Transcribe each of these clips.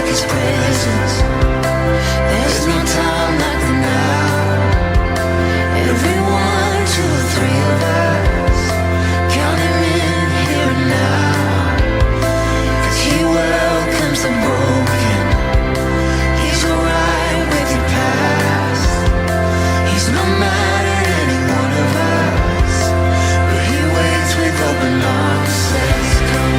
His presence. There's no time like the now. Every 1, 2, 3 of us, count Him in here and now. 'Cause He welcomes the broken. He's alright with your past. He's no matter any one of us, but He waits with open arms, says come.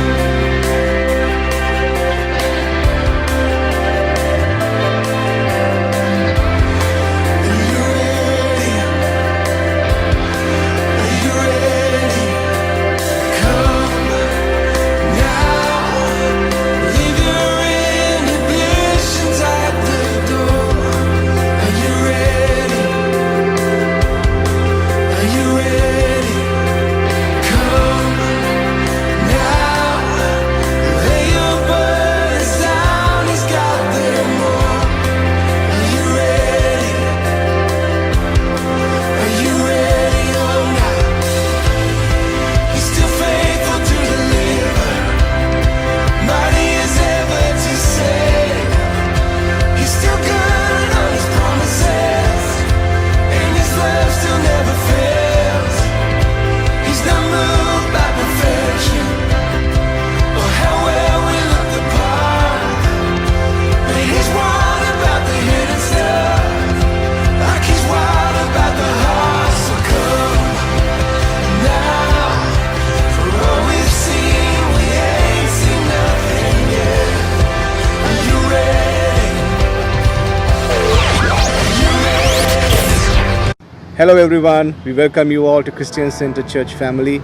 Hello everyone, we welcome you all to Christian Center Church family,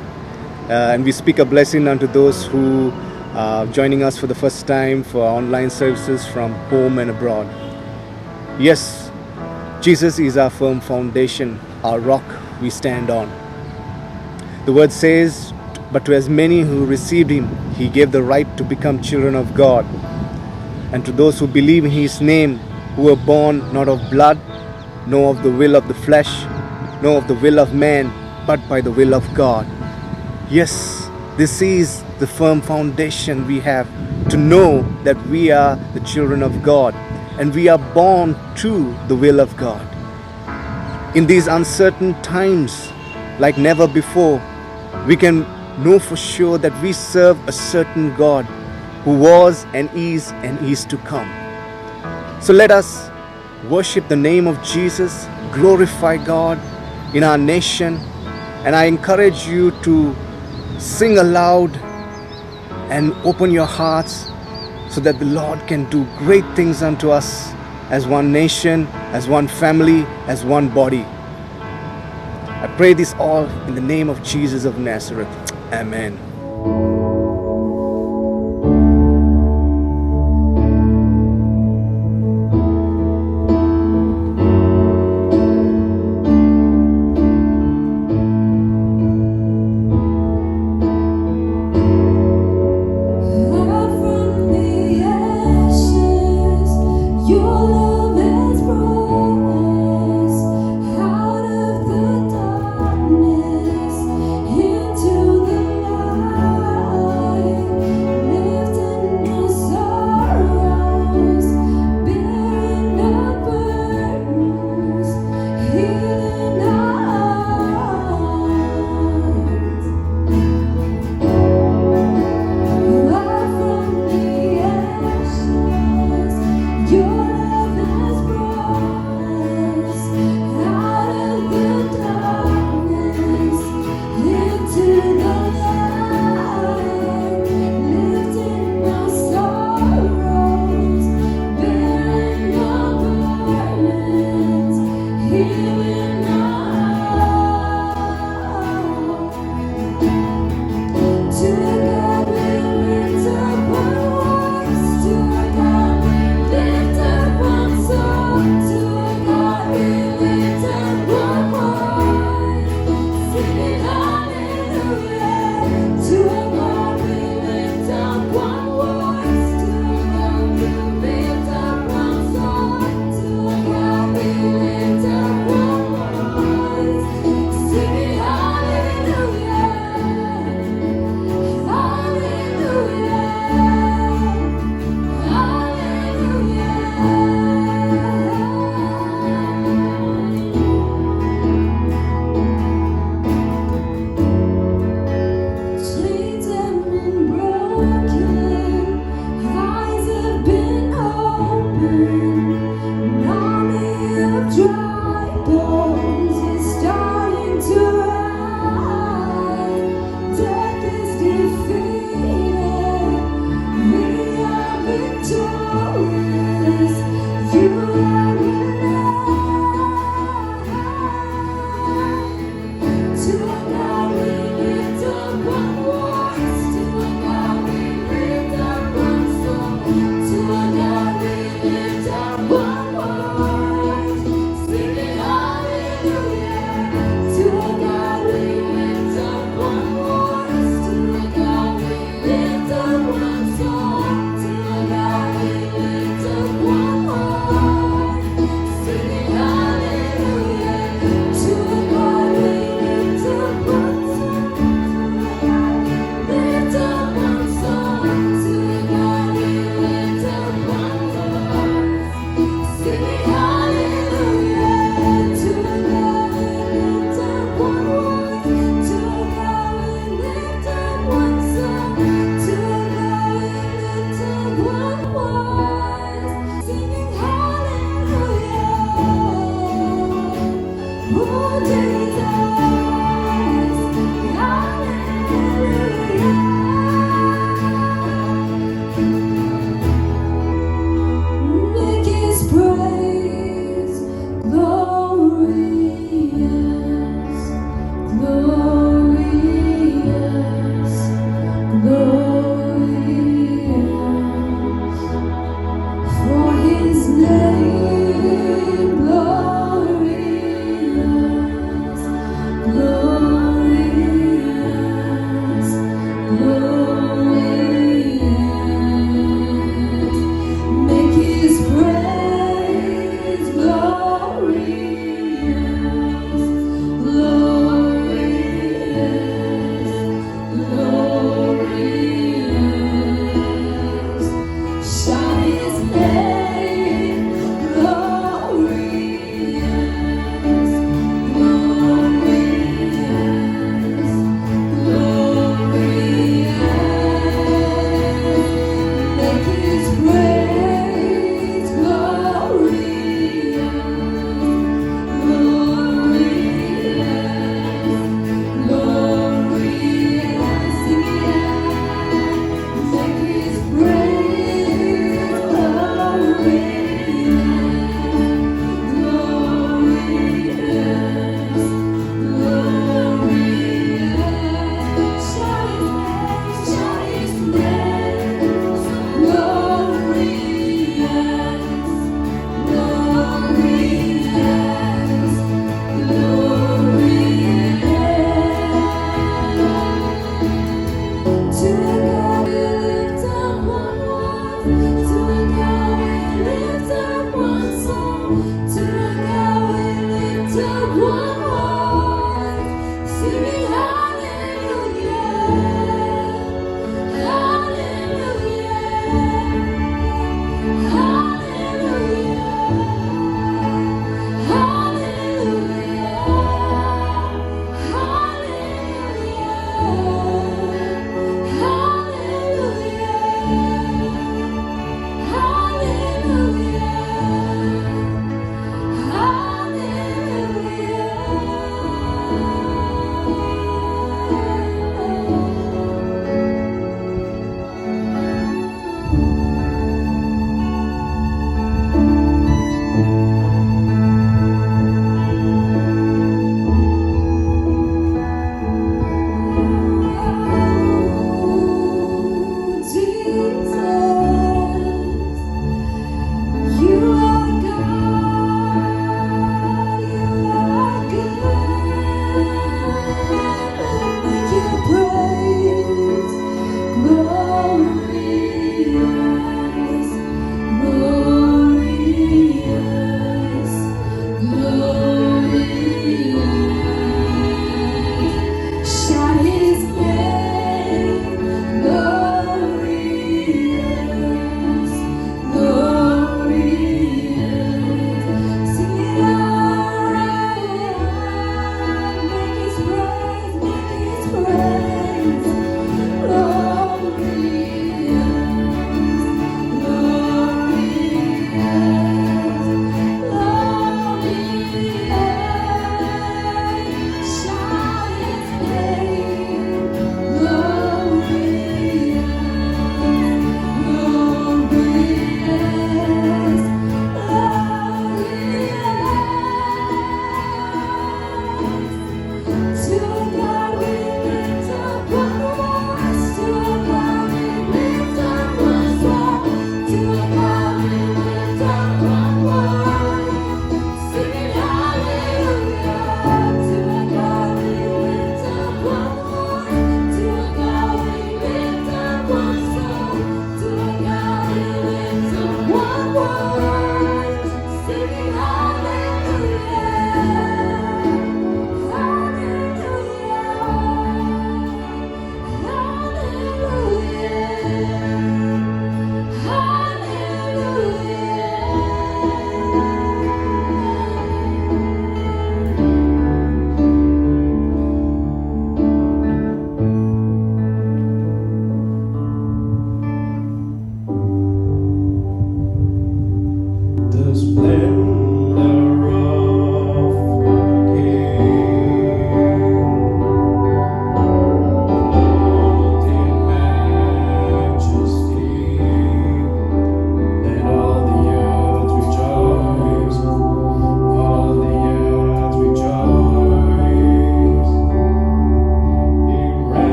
and we speak a blessing unto those who are joining us for the first time for our online services from home and abroad. Yes, Jesus is our firm foundation, our rock we stand on. The word says, but to as many who received Him, He gave the right to become children of God, and to those who believe in His name, who were born not of blood, nor of the will of the flesh, nor of the will of man, but by the will of God. Yes, this is the firm foundation we have to know that we are the children of God and we are born to the will of God. In these uncertain times, like never before, we can know for sure that we serve a certain God who was and is to come. So let us worship the name of Jesus, glorify God in our nation, and I encourage you to sing aloud and open your hearts so that the Lord can do great things unto us as one nation, as one family, as one body. I pray this all in the name of Jesus of Nazareth. Amen. Into the light.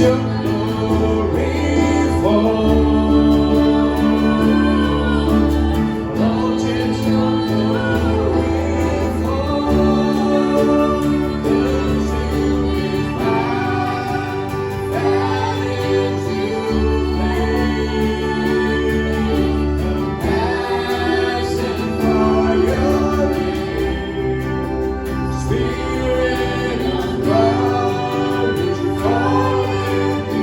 your glory fall. Lord, let your glory fall. Consuming fire, that is you compassion for your Spirit of God, would you fall in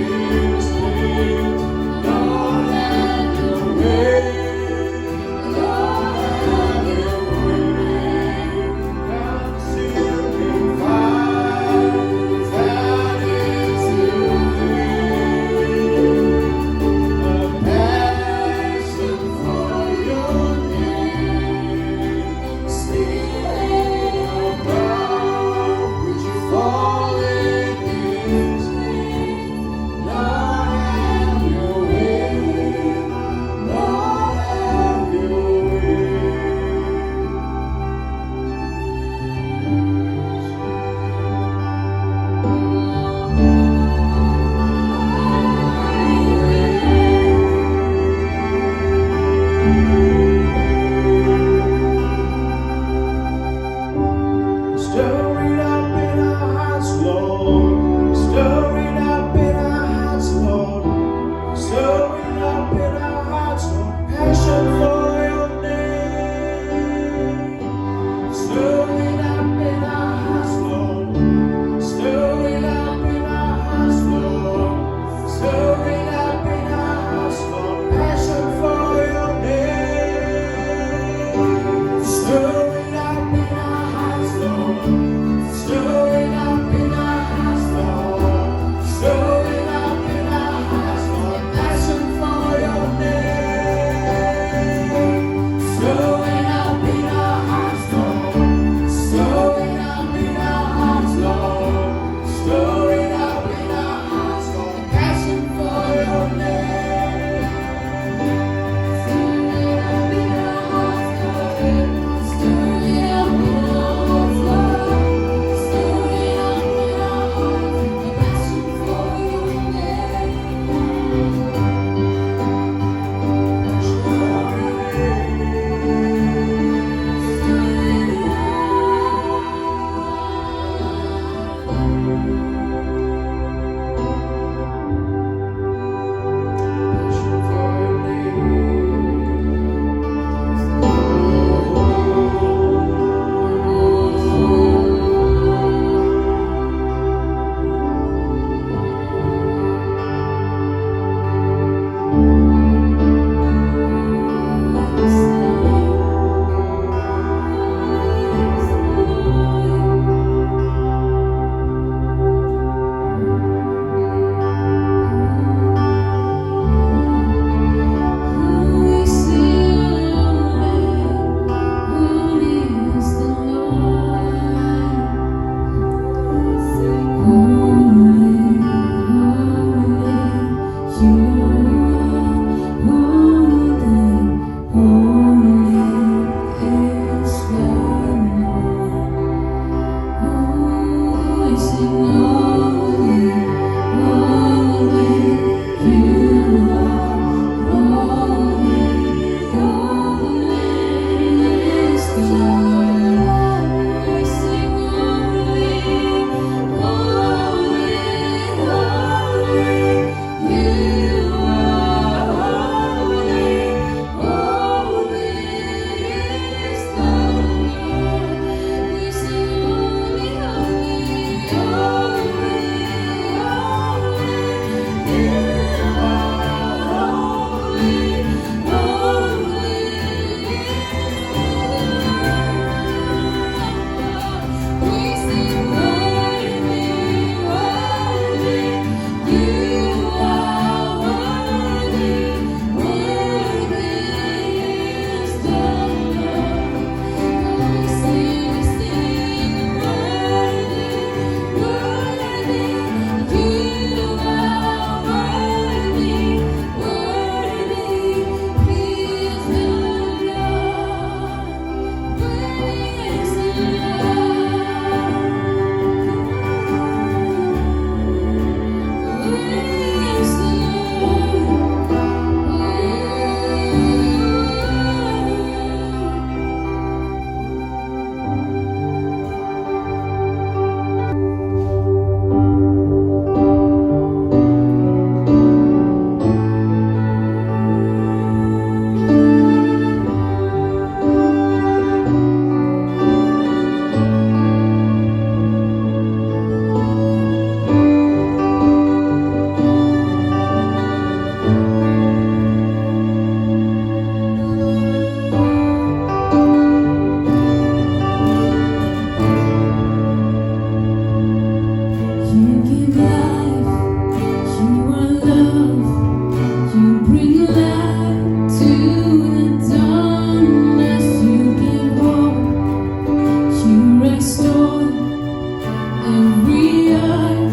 Every heart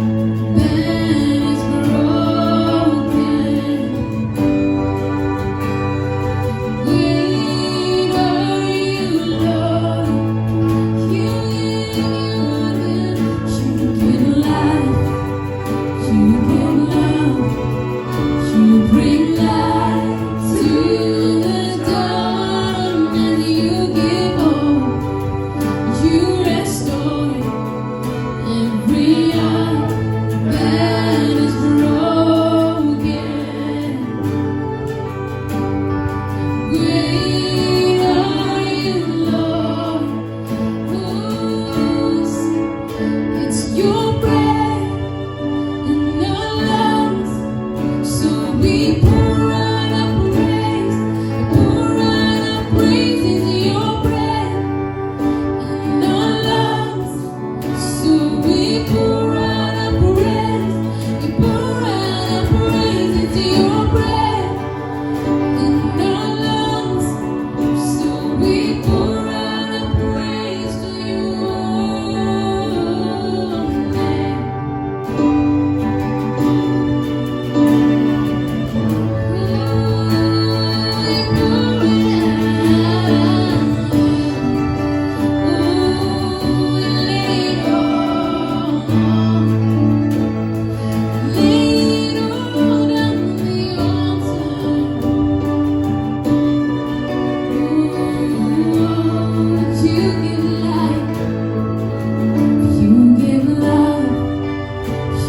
that is broken. Great are you, Lord. You give life, you give love, you bring light to the darkness. You give hope, you restore every heart that is broken. Great are you, Lord. It's your breath in our lungs, so we pour out our praise. Pour out our praise in your breath in our lungs, so we pour out our praise. We pour out our praise into your breath in our lungs, so we pour out our praise to your name.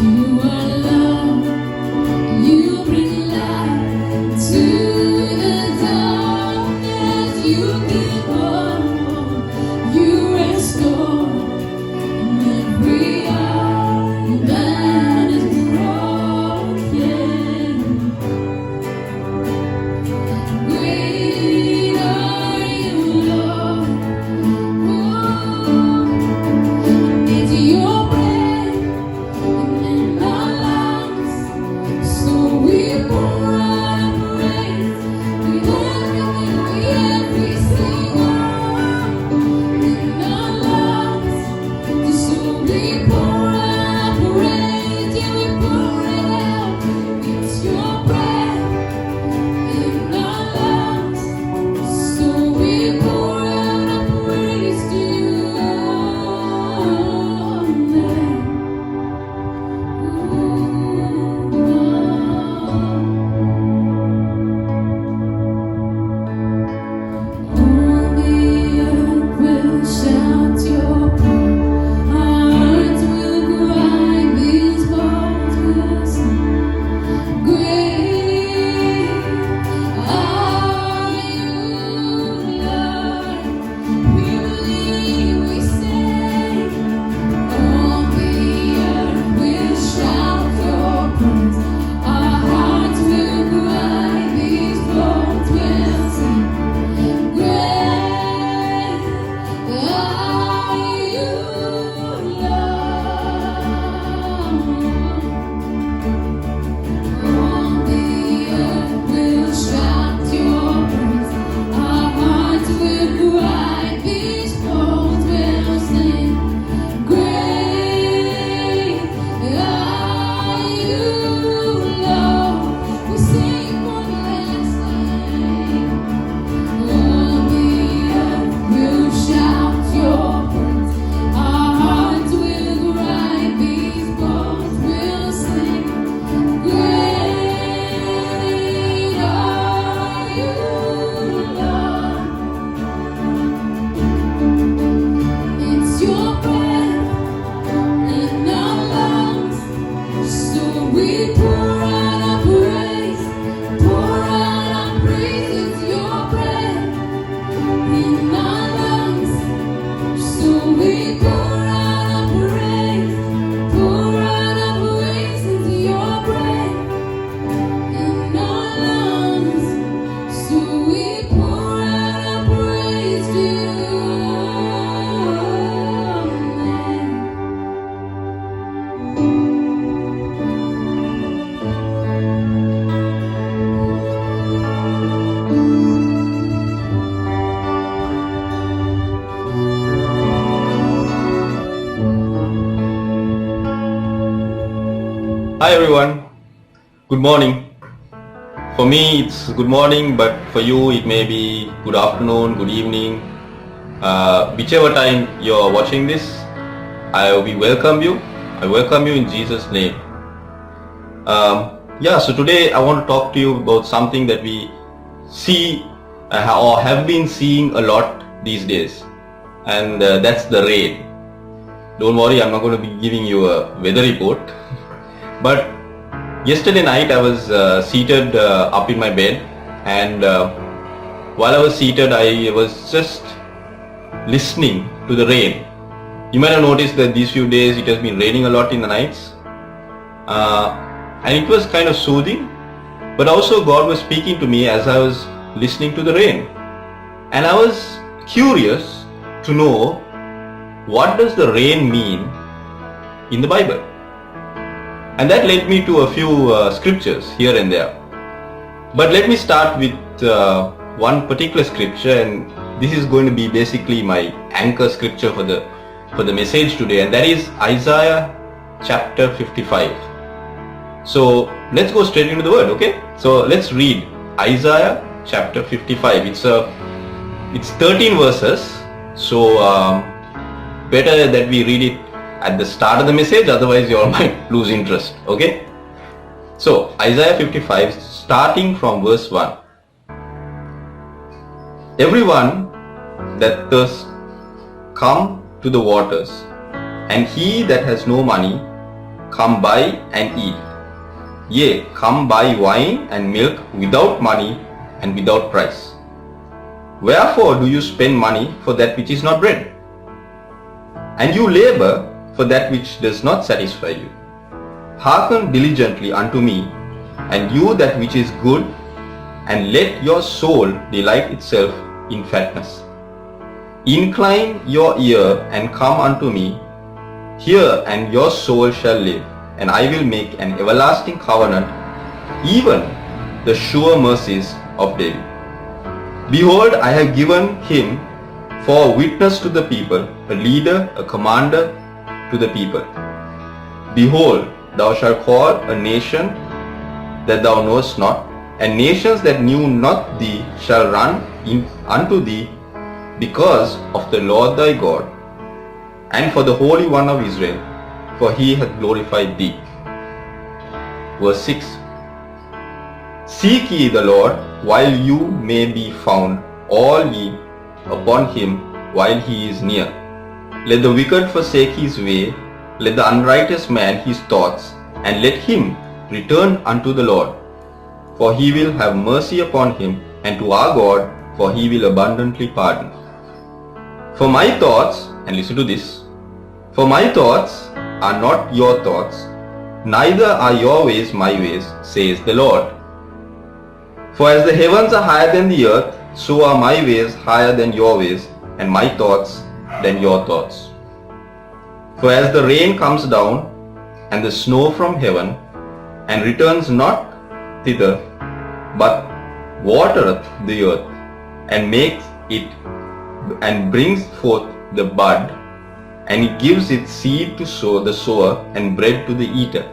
You are love. You bring light to the darkness. You give hope. You restore every heart that is broken. Great are you, Lord. It's your breath in our lungs, so we pour out our praise. We every single in our lungs, so we pour out our praise. Yeah, we pour it out. It's your breath in our lungs, so we pour out our praise to your name. All the earth will shout your praise. Hearts will cry, these bones will sing. Great are you, Lord. We believe, we say. All the earth will shout your praise. Our hearts will cry, these bones will sing. Great are you, Lord. All the earth will shout your praise. Our hearts will cry, these bones will sing. Great are you, Lord. We sing one last time. All the earth will shout your praise. Our hearts will cry, these bones will sing. Great are you, Lord. It's your breath in our lungs, so we pour out our praise. Pour out our praise. It's your breath in our lungs, so we pour out our praise. Pour out our praise into your breath in our lungs, so we pour out our praise to your name. Hi everyone, good morning. For me it's good morning, but for you it may be good afternoon, good evening. Whichever time you're watching this, we welcome you. I welcome you in Jesus' name. So today I want to talk to you about something that we see or have been seeing a lot these days, and that's the rain. Don't worry, I'm not going to be giving you a weather report. But yesterday night I was seated up in my bed, and while I was seated I was just listening to the rain. You might have noticed that these few days it has been raining a lot in the nights, and it was kind of soothing, but also God was speaking to me as I was listening to the rain, and I was curious to know, what does the rain mean in the Bible? And that led me to a few scriptures here and there. But let me start with one particular scripture, and this is going to be basically my anchor scripture for the message today, and that is Isaiah chapter 55. So let's go straight into the word, okay? So let's read Isaiah chapter 55. It's 13 verses, so better that we read it at the start of the message, otherwise you all might lose interest, okay? So Isaiah 55, starting from verse 1. Everyone that thirsts, come to the waters, and he that has no money, come buy and eat. Yea, come buy wine and milk without money and without price. Wherefore do you spend money for that which is not bread? And you labor for that which does not satisfy you. Hearken diligently unto me, and you that which is good, and let your soul delight itself in fatness. Incline your ear and come unto me. Hear, and your soul shall live, and I will make an everlasting covenant, even the sure mercies of David. Behold, I have given him for a witness to the people, a leader, a commander to the people. Behold, thou shalt call a nation that thou knowest not, and nations that knew not thee shall run in unto thee, because of the Lord thy God, and for the Holy One of Israel, for he hath glorified thee. Verse 6. Seek ye the Lord while you may be found, all ye upon him while he is near. Let the wicked forsake his way, let the unrighteous man his thoughts, and let him return unto the Lord. For he will have mercy upon him, and to our God, for he will abundantly pardon. For my thoughts, and listen to this, for my thoughts are not your thoughts, neither are your ways my ways, says the Lord. For as the heavens are higher than the earth, so are my ways higher than your ways, and my thoughts than your thoughts. For as the rain comes down, and the snow from heaven, and returns not thither, but watereth the earth, and makes it, and brings forth the bud, and it gives its seed to sow the sower, and bread to the eater,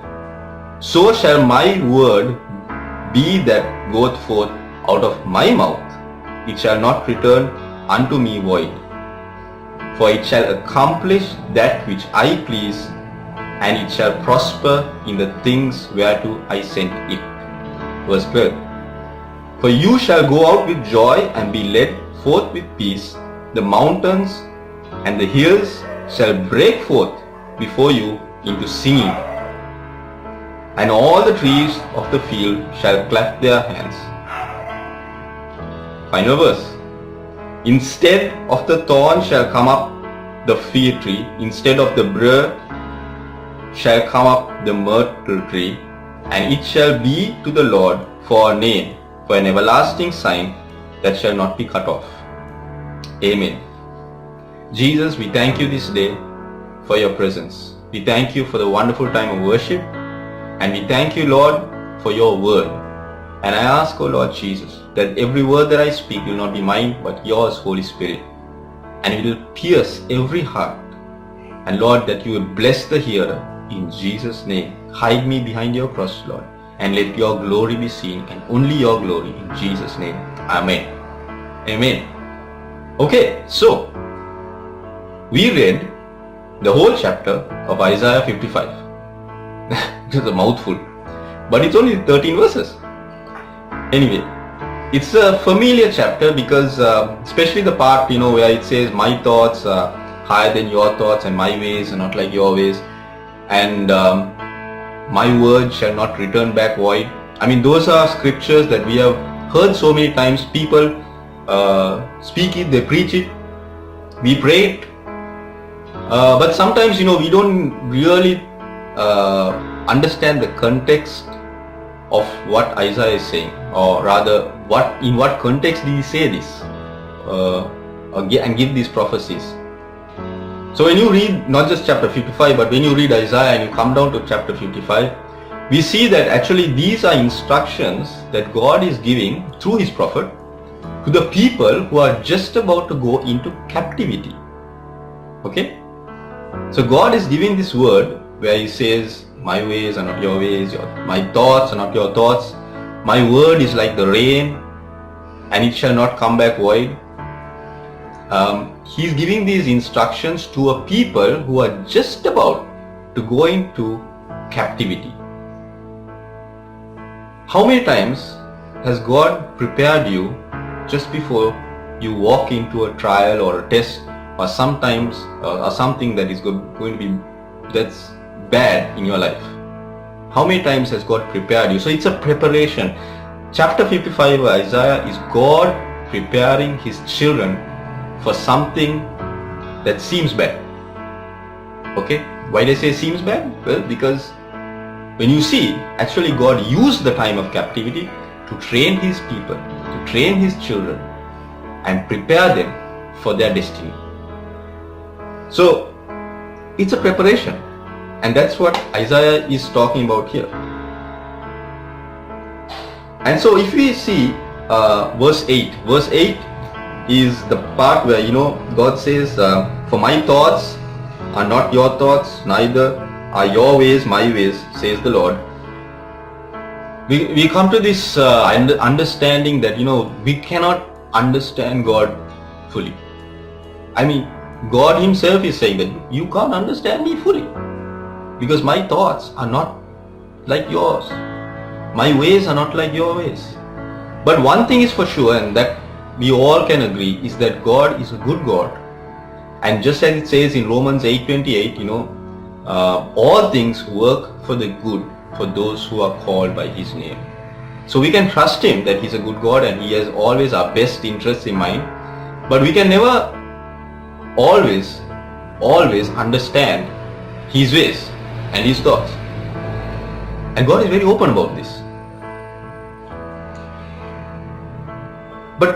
so shall my word be that goeth forth out of my mouth. It shall not return unto me void, for it shall accomplish that which I please, and it shall prosper in the things whereto I sent it. Verse 12. For you shall go out with joy and be led forth with peace. The mountains and the hills shall break forth before you into singing, and all the trees of the field shall clap their hands. Final verse. Instead of the thorn shall come up the fir tree, instead of the brier shall come up the myrtle tree, and it shall be to the Lord for a name, for an everlasting sign that shall not be cut off. Amen. Jesus, we thank you this day for your presence. We thank you for the wonderful time of worship, and we thank you, Lord, for your word. And I ask, O Lord Jesus, that every word that I speak will not be mine, but yours, Holy Spirit, and it will pierce every heart. And Lord, that you will bless the hearer in Jesus' name. Hide me behind your cross, Lord, and let your glory be seen, and only your glory in Jesus' name. Amen. Amen. Okay, so we read the whole chapter of Isaiah 55. It is a mouthful, but it's only 13 verses. Anyway, it's a familiar chapter because especially the part, where it says, my thoughts are higher than your thoughts and my ways are not like your ways, and my word shall not return back void. I mean, those are scriptures that we have heard so many times. People speak it, they preach it, we pray it, but sometimes we don't really understand the context of what Isaiah is saying, or rather in what context did he say this and give these prophecies. So when you read not just chapter 55, but when you read Isaiah and you come down to chapter 55, we see that actually these are instructions that God is giving through his prophet to the people who are just about to go into captivity. Okay? So God is giving this word where he says, my ways are not your ways, my thoughts are not your thoughts, my word is like the rain and it shall not come back void. He's giving these instructions to a people who are just about to go into captivity. How many times has God prepared you just before you walk into a trial or a test, or sometimes or something that is going to be that's bad in your life? How many times has God prepared you? So it's a preparation. Chapter 55 of Isaiah is God preparing his children for something that seems bad. Okay? Why do I say seems bad? Well, because when you see, actually God used the time of captivity to train his people, to train his children and prepare them for their destiny. So it's a preparation, and that's what Isaiah is talking about here. And so if we see verse 8 is the part where God says, for my thoughts are not your thoughts, neither are your ways my ways, says the Lord. We come to this understanding that we cannot understand God fully. I mean, God himself is saying that you can't understand me fully because my thoughts are not like yours, my ways are not like your ways. But one thing is for sure, and that we all can agree, is that God is a good God. And just as it says in Romans 8:28, all things work for the good for those who are called by his name. So we can trust him that he's a good God and he has always our best interests in mind. But we can never always understand his ways and his thoughts. And God is very open about this. But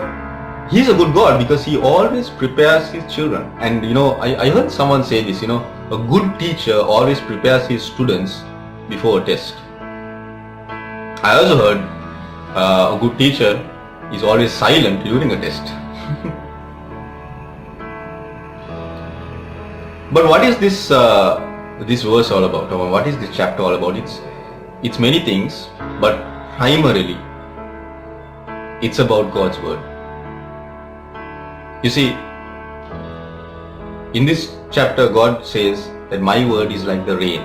he's a good God because he always prepares his children. And I heard someone say this, a good teacher always prepares his students before a test. I also heard a good teacher is always silent during a test. But what is this verse all about? Or what is this chapter all about? It's many things, but primarily it's about God's word. You see, in this chapter God says that my word is like the rain.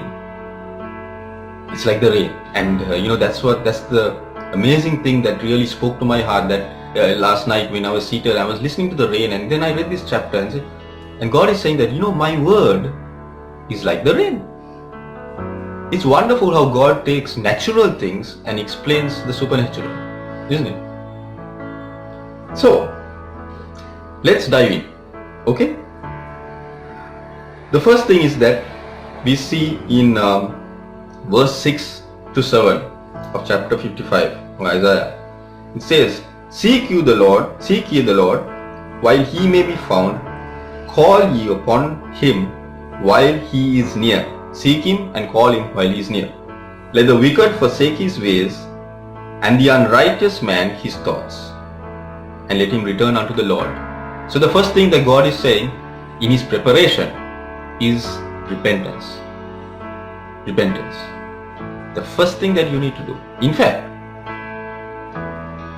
It's like the rain, and that's the amazing thing that really spoke to my heart. That last night when I was seated, I was listening to the rain, and then I read this chapter and God is saying that my word is like the rain. It's wonderful how God takes natural things and explains the supernatural, isn't it? So let's dive in. Okay? The first thing is that we see in verse 6 to 7 of chapter 55 of Isaiah. It says, Seek ye the Lord, while he may be found. Call ye upon him while he is near. Seek him and call him while he is near. Let the wicked forsake his ways, and the unrighteous man his thoughts, and let him return unto the Lord. So the first thing that God is saying in his preparation is repentance. repentance. The first thing that you need to do. In fact,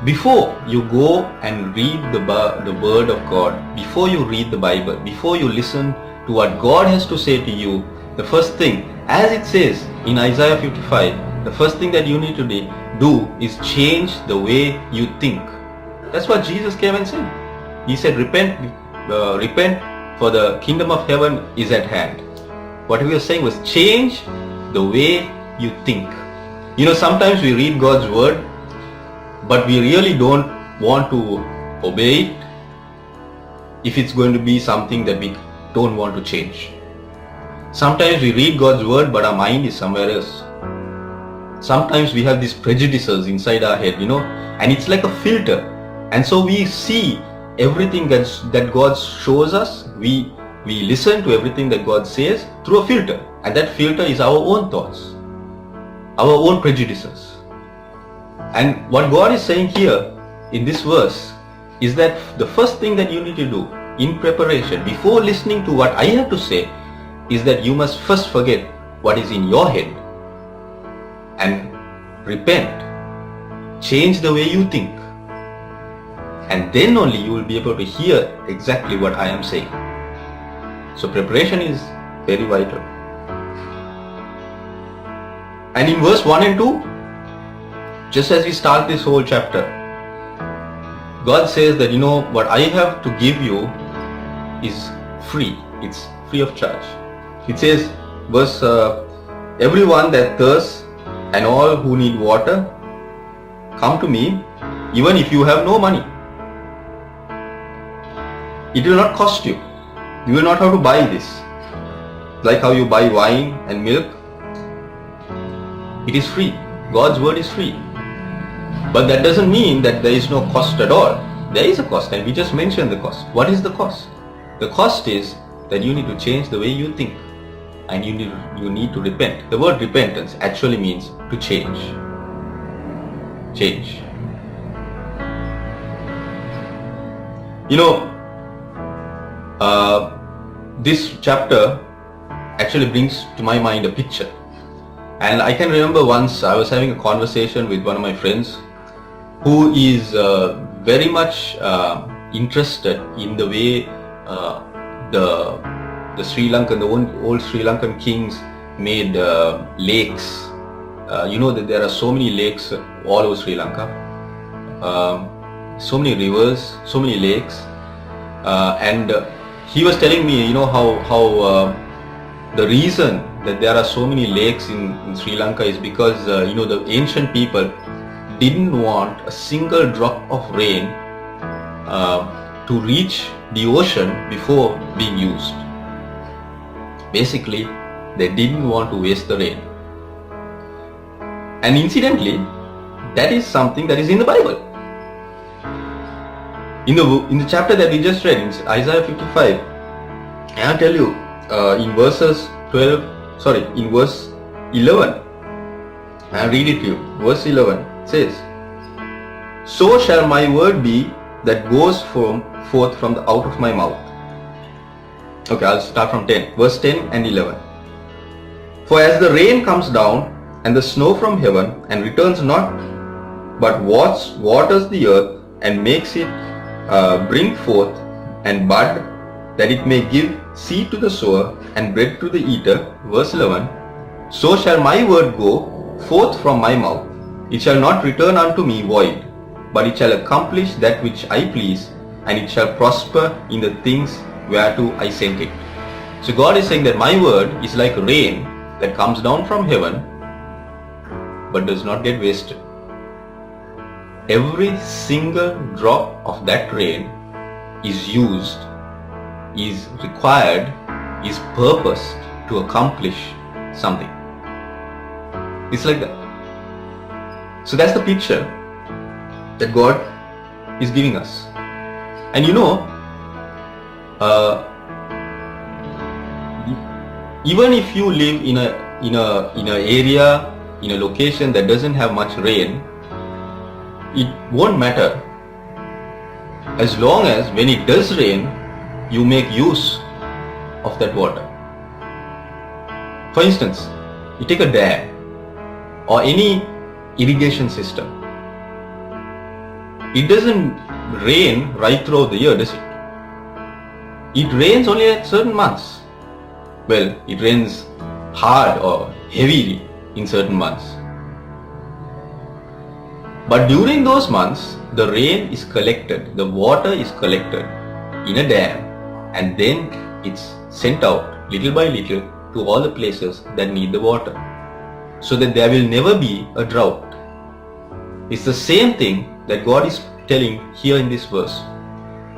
before you go and read the word of God, before you read the Bible, before you listen to what God has to say to you, the first thing, as it says in Isaiah 55, the first thing that you need to do is change the way you think. That's what Jesus came and said. He said, repent, for the kingdom of heaven is at hand. What he was saying was, change the way you think. You know, sometimes we read God's word, but we really don't want to obey it if it's going to be something that we don't want to change. Sometimes we read God's word, but our mind is somewhere else. Sometimes we have these prejudices inside our head, and it's like a filter. And so we see everything that God shows us, we listen to everything that God says through a filter. And that filter is our own thoughts, our own prejudices. And what God is saying here in this verse is that the first thing that you need to do in preparation, before listening to what I have to say, is that you must first forget what is in your head and repent. Change the way you think. And then only you will be able to hear exactly what I am saying. So preparation is very vital. And in verse 1 and 2, just as we start this whole chapter, God says that, what I have to give you is free. It's free of charge. It says, verse, everyone that thirsts and all who need water, come to me, even if you have no money. It will not cost you. You will not have to buy this. Like how you buy wine and milk. It is free. God's word is free. But that doesn't mean that there is no cost at all. There is a cost, and we just mentioned the cost. What is the cost? The cost is that you need to change the way you think, and you need to repent. The word repentance actually means to change. Change. This chapter actually brings to my mind a picture. And I can remember once I was having a conversation with one of my friends who is very much interested in the way the Sri Lankan, the old Sri Lankan kings made lakes. You know that there are so many lakes all over Sri Lanka, so many rivers, so many lakes, and he was telling me, how the reason that there are so many lakes in Sri Lanka is because the ancient people didn't want a single drop of rain to reach the ocean before being used. Basically, they didn't want to waste the rain. And incidentally, that is something that is in the Bible. In the chapter that we just read, in Isaiah 55, I'll tell you, in verse 11, I'll read it to you. Verse 11 says, "So shall my word be that goes forth from out of my mouth." Okay, I'll start from 10. Verse 10 and 11. "For as the rain comes down and the snow from heaven and returns not, but waters the earth and makes it bring forth and bud, that it may give seed to the sower and bread to the eater." Verse 11. "So shall my word go forth from my mouth. It shall not return unto me void, but it shall accomplish that which I please, and it shall prosper in the things whereto I sent it." So God is saying that my word is like rain that comes down from heaven but does not get wasted. Every single drop of that rain is used, is required, is purposed to accomplish something. It's like that. So that's the picture that God is giving us. And even if you live in a area, in a location that doesn't have much rain, it won't matter, as long as when it does rain, you make use of that water. For instance, You take a dam or any irrigation system. It doesn't rain right throughout the year, does it? It rains only at certain months. Well, it rains hard or heavily in certain months. But during those months, the rain is collected, the water is collected in a dam, and then it's sent out little by little to all the places that need the water, so that there will never be a drought. It's the same thing that God is telling here in this verse.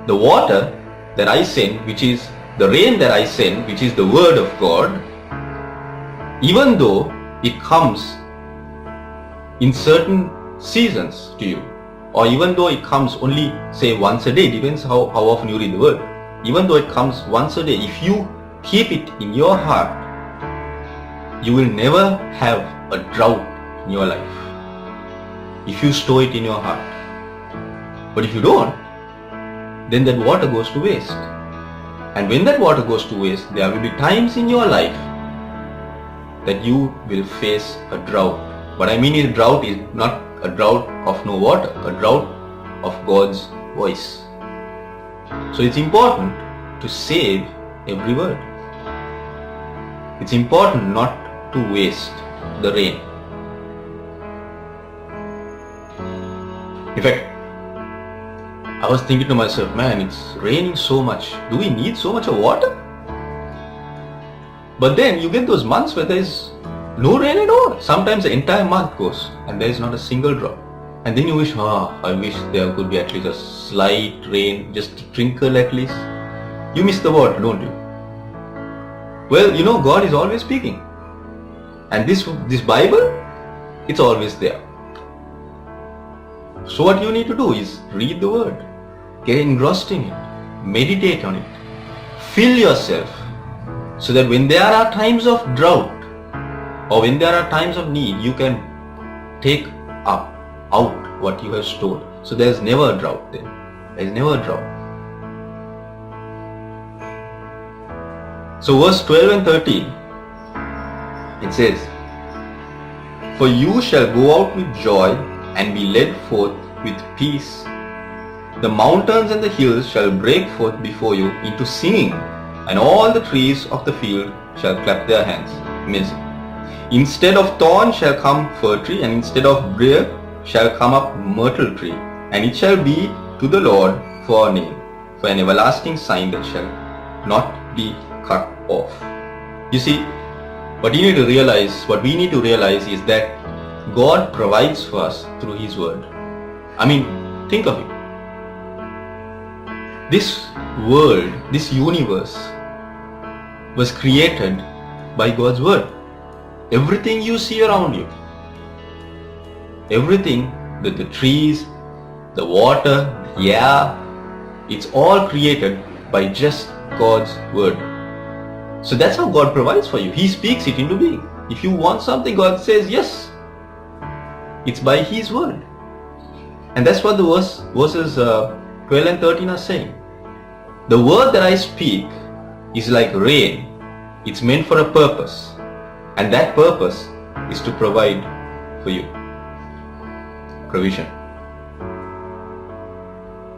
The water that I send, which is the rain that I send, which is the word of God, even though it comes in certain seasons to you, or even though it comes only say once a day, depends how often you read the word, even though it comes once a day, if you keep it in your heart, you will never have a drought in your life if you store it in your heart. But if you don't, then that water goes to waste. And when that water goes to waste, there will be times in your life that you will face a drought. What I mean is, drought is not a drought of no water, a drought of God's voice. So it's important to save every word. It's important not to waste the rain. In fact, I was thinking to myself, man, it's raining so much. Do we need so much of water? But then you get those months where there is no rain at all. Sometimes the entire month goes and there is not a single drop. And then you wish, I wish there could be at least a slight rain, just a trinkle at least. You miss the word, don't you? Well, you know, God is always speaking. And this Bible, it's always there. So what you need to do is read the word, get engrossed in it, meditate on it, fill yourself, so that when there are times of drought or when there are times of need, you can take out what you have stored. So there is never a drought then. There is never a drought. So verse 12 and 13, it says, "For you shall go out with joy and be led forth with peace. The mountains and the hills shall break forth before you into singing, and all the trees of the field shall clap their hands." Amazing. "Instead of thorn shall come fir tree, and instead of briar shall come up myrtle tree, and it shall be to the Lord for a name, for an everlasting sign that shall not be cut off." You see, what we need to realize is that God provides for us through His word. I mean, think of it. This world, this universe was created by God's word. Everything you see around you, everything, the trees, the water, the air, it's all created by just God's word. So that's how God provides for you. He speaks it into being. If you want something, God says yes. It's by His word. And that's what the verses 12 and 13 are saying. The word that I speak is like rain. It's meant for a purpose. And that purpose is to provide for you. Provision.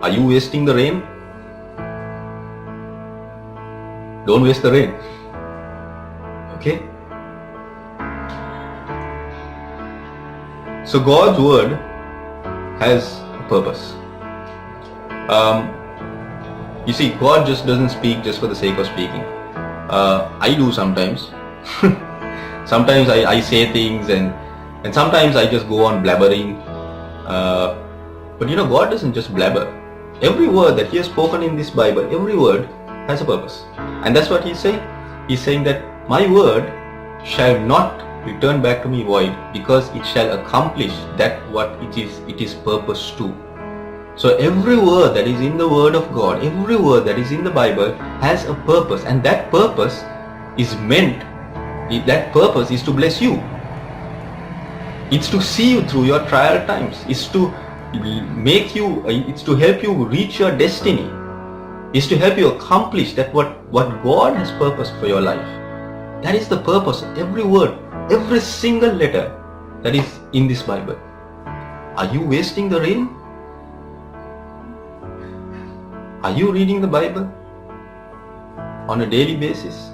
Are you wasting the rain? Don't waste the rain. Okay? So God's word has a purpose. You see, God just doesn't speak just for the sake of speaking. I do sometimes. Sometimes I say things and sometimes I just go on blabbering. But you know, God doesn't just blabber. Every word that He has spoken in this Bible, every word has a purpose. And that's what He's saying. He's saying that my word shall not return back to me void, because it shall accomplish that what it is purposed to. So every word that is in the word of God, every word that is in the Bible has a purpose, and that purpose is to bless you. It's to see you through your trial times. It's to it's to help you reach your destiny. It's to help you accomplish that what God has purposed for your life. That is the purpose of every word every single letter that is in this Bible. Are you wasting the rain? Are you reading the Bible on a daily basis?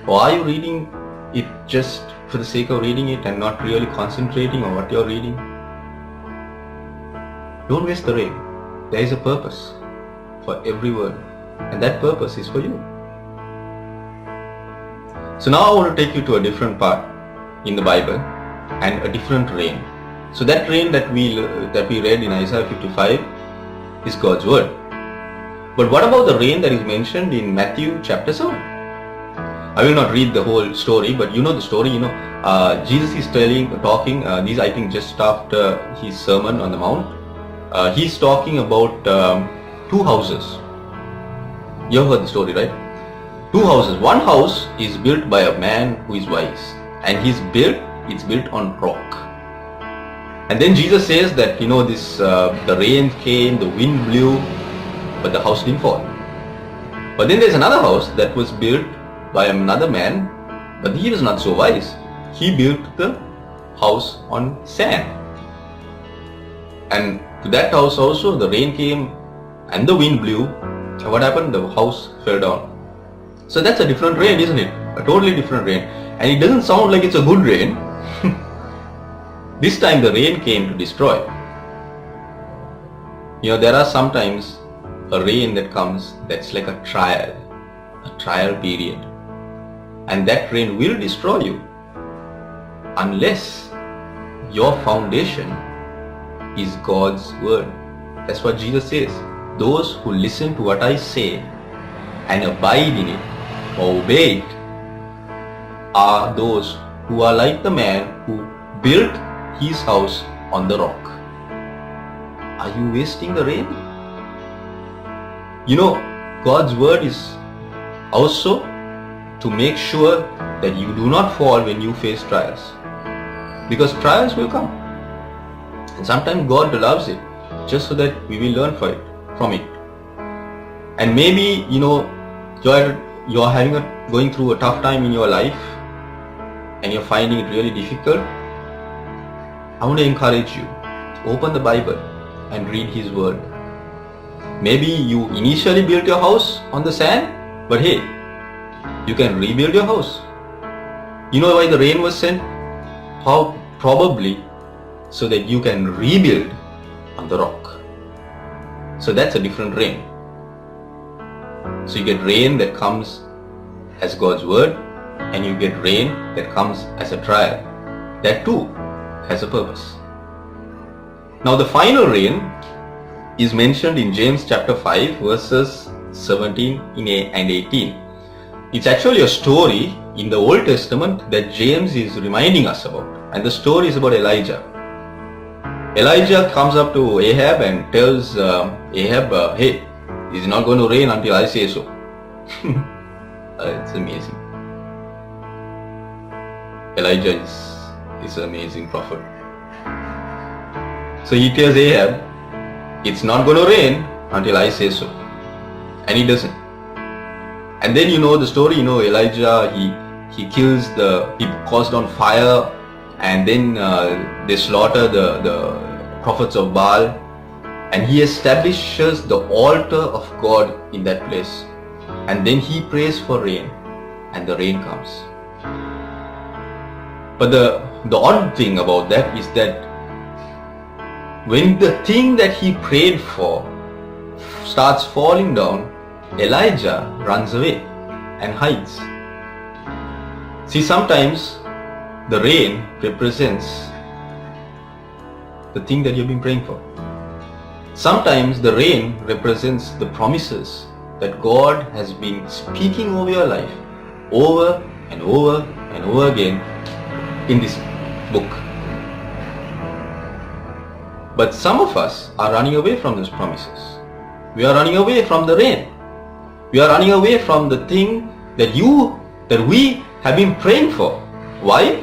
Or are you reading it just for the sake of reading it and not really concentrating on what you're reading? Don't waste the rain. There is a purpose for every word, and that purpose is for you. So now I want to take you to a different part in the Bible and a different rain. So that rain that we read in Isaiah 55 is God's word. But what about the rain that is mentioned in Matthew chapter 7? I will not read the whole story, but you know the story. Jesus is talking. These I think just after his sermon on the mount. He's talking about two houses. You have heard the story, right? Two houses. One house is built by a man who is wise, and it's built on rock. And then Jesus says that the rain came, the wind blew, but the house didn't fall. But then there's another house that was built by another man, but he was not so wise. He built the house on sand. And to that house also the rain came and the wind blew. And what happened? The house fell down. So that's a different rain, isn't it? A totally different rain. And it doesn't sound like it's a good rain. This time the rain came to destroy. There are sometimes a rain that comes that's like a trial period. And that rain will destroy you unless your foundation is God's word. That's what Jesus says. Those who listen to what I say and abide in it, or obey it, are those who are like the man who built his house on the rock. Are you wasting the rain? God's word is also to make sure that you do not fall when you face trials. Because trials will come. And sometimes God allows it just so that we will learn from it. And maybe, you're going through a tough time in your life and you're finding it really difficult. I want to encourage you to open the Bible and read His word. Maybe you initially built your house on the sand, but hey, you can rebuild your house. You know why the rain was sent? How? Probably so that you can rebuild on the rock. So that's a different rain. So you get rain that comes as God's word, and you get rain that comes as a trial. That too has a purpose. Now the final rain is mentioned in James chapter 5 verses 17 and 18. It's actually a story in the Old Testament that James is reminding us about. And the story is about Elijah. Elijah comes up to Ahab and tells Ahab, hey, it's not going to rain until I say so. It's amazing. Elijah is an amazing prophet. So he tells Ahab, it's not going to rain until I say so. And he doesn't. And then the story, Elijah, he caused on fire, and then they slaughter the prophets of Baal, and he establishes the altar of God in that place. And then he prays for rain, and the rain comes. But the odd thing about that is that when the thing that he prayed for starts falling down, Elijah runs away and hides. See, sometimes the rain represents the thing that you've been praying for. Sometimes the rain represents the promises that God has been speaking over your life over and over and over again in this book. But some of us are running away from those promises. We are running away from the rain. We are running away from the thing that we have been praying for. Why?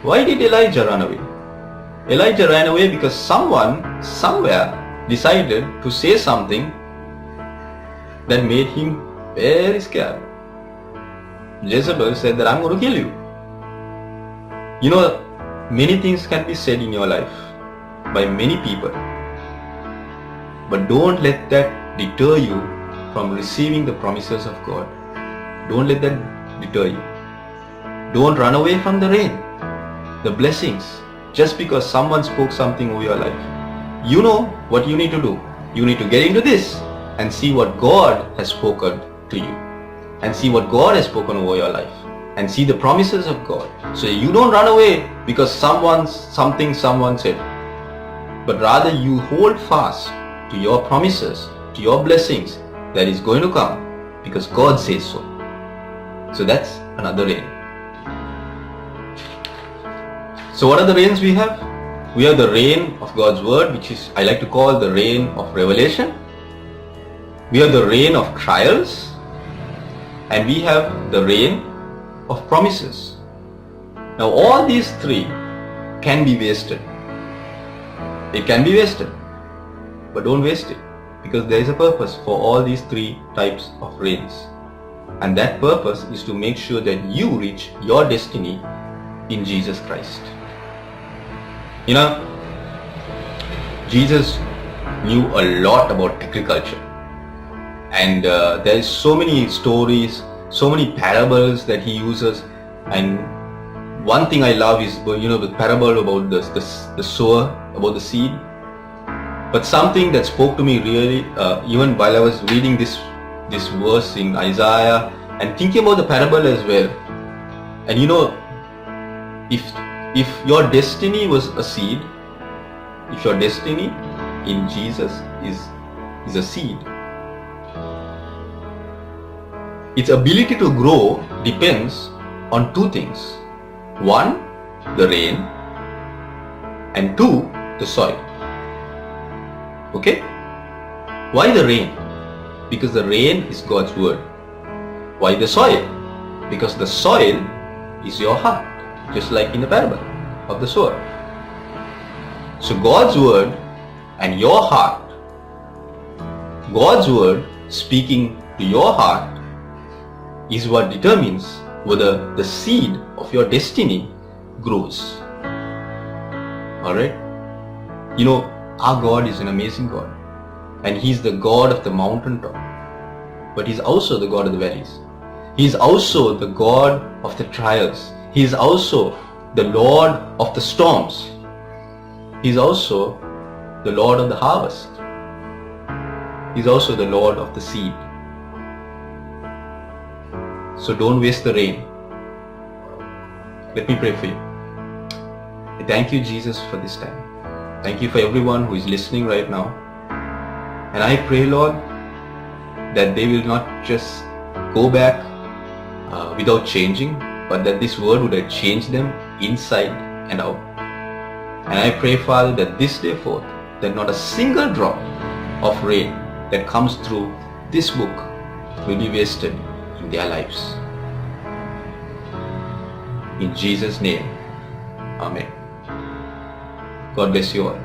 Why did Elijah run away? Elijah ran away because someone somewhere decided to say something that made him very scared. Jezebel said that I'm going to kill you. You know, many things can be said in your life by many people, but don't let that deter you from receiving the promises of God. Don't let that deter you. Don't run away from the rain, the blessings, just because someone spoke something over your life. You know what you need to do. You need to get into this and see what God has spoken to you, and see what God has spoken over your life, and see the promises of God. So you don't run away because someone said, but rather you hold fast to your promises, to your blessings that is going to come because God says so. So that's another rain. So what are the rains we have? We have the rain of God's word, which is I like to call the rain of revelation. We have the rain of trials, and we have the rain of promises. Now all these three can be wasted. It can be wasted, but don't waste it, because there is a purpose for all these three types of rains, and that purpose is to make sure that you reach your destiny in Jesus Christ. You know, Jesus knew a lot about agriculture, and there is so many stories, so many parables that he uses. And one thing I love is, you know, the parable about the sower, about the seed. But something that spoke to me really, even while I was reading this verse in Isaiah and thinking about the parable as well. And you know, if your destiny was a seed, if your destiny in Jesus is a seed, its ability to grow depends on two things. One, the rain, and two, the soil. Okay? Why the rain? Because the rain is God's word. Why the soil? Because the soil is your heart, just like in the parable of the sower. So God's word and your heart, God's word speaking to your heart, is what determines whether the seed of your destiny grows. Alright? You know, our God is an amazing God, and He's the God of the mountaintop, but He's also the God of the valleys. He's also the God of the trials. He's also the Lord of the storms. He's also the Lord of the harvest. He's also the Lord of the seed. So don't waste the rain. Let me pray for you. I thank you, Jesus, for this time. Thank you for everyone who is listening right now. And I pray, Lord, that they will not just go back without changing, but that this word would have changed them inside and out. And I pray, Father, that this day forth, that not a single drop of rain that comes through this book will be wasted in their lives. In Jesus' name, Amen. God bless you all.